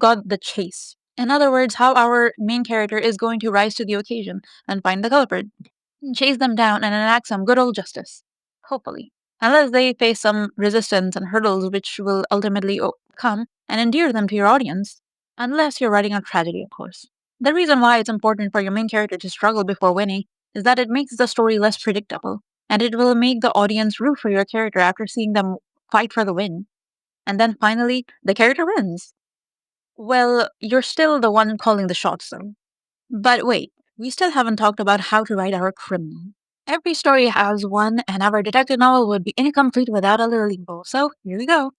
got the chase. In other words, how our main character is going to rise to the occasion and find the culprit, chase them down, and enact some good old justice. Hopefully. Unless they face some resistance and hurdles which will ultimately overcome and endear them to your audience. Unless you're writing a tragedy, of course. The reason why it's important for your main character to struggle before winning is that it makes the story less predictable, and it will make the audience root for your character after seeing them fight for the win. And then finally, the character wins. Well, you're still the one calling the shots, though. But wait, we still haven't talked about how to write our criminal. Every story has one, and our detective novel would be incomplete without a little limbo. So here we go.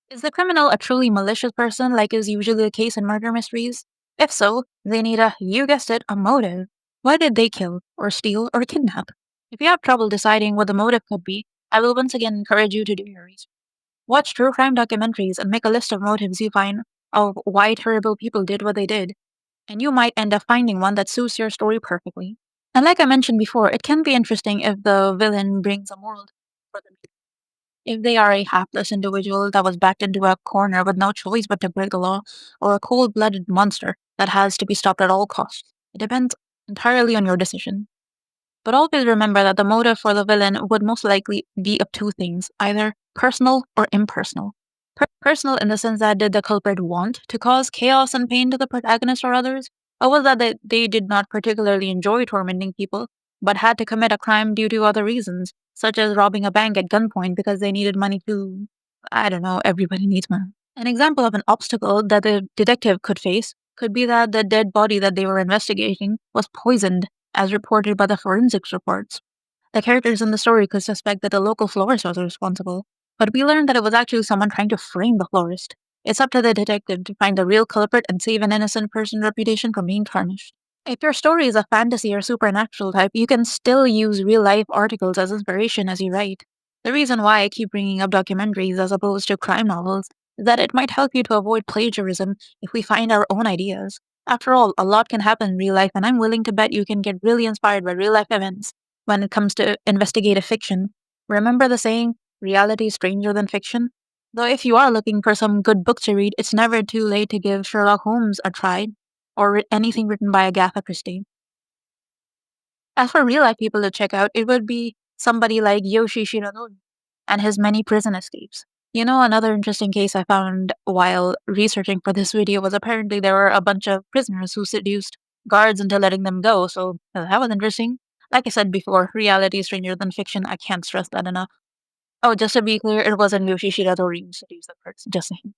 Is the criminal a truly malicious person, like is usually the case in murder mysteries? If so, they need you guessed it, a motive. Why did they kill, or steal, or kidnap? If you have trouble deciding what the motive could be, I will once again encourage you to do your research. Watch true crime documentaries and make a list of motives you find of why terrible people did what they did, and you might end up finding one that suits your story perfectly. And like I mentioned before, it can be interesting if the villain brings a moral for them. If they are a hapless individual that was backed into a corner with no choice but to break the law, or a cold blooded monster that has to be stopped at all costs. It depends entirely on your decision. But always remember that the motive for the villain would most likely be of two things, either personal or impersonal. Personal in the sense that did the culprit want to cause chaos and pain to the protagonist or others? Or was that they did not particularly enjoy tormenting people, but had to commit a crime due to other reasons, such as robbing a bank at gunpoint because they needed money to, I don't know, everybody needs money. An example of an obstacle that the detective could face could be that the dead body that they were investigating was poisoned, as reported by the forensics reports. The characters in the story could suspect that the local florist was responsible, but we learned that it was actually someone trying to frame the florist. It's up to the detective to find the real culprit and save an innocent person's reputation from being tarnished. If your story is a fantasy or supernatural type, you can still use real life articles as inspiration as you write. The reason why I keep bringing up documentaries as opposed to crime novels is that it might help you to avoid plagiarism if we find our own ideas. After all, a lot can happen in real life, and I'm willing to bet you can get really inspired by real life events when it comes to investigative fiction. Remember the saying, reality is stranger than fiction? Though if you are looking for some good book to read, it's never too late to give Sherlock Holmes a try, or anything written by Agatha Christie. As for real life people to check out, it would be somebody like Yoshi Shiranori and his many prison escapes. You know, another interesting case I found while researching for this video was apparently there were a bunch of prisoners who seduced guards into letting them go, so that was interesting. Like I said before, reality is stranger than fiction. I can't stress that enough. Oh, just to be clear, it wasn't Yoshi Shiradori who seduced the person, just saying.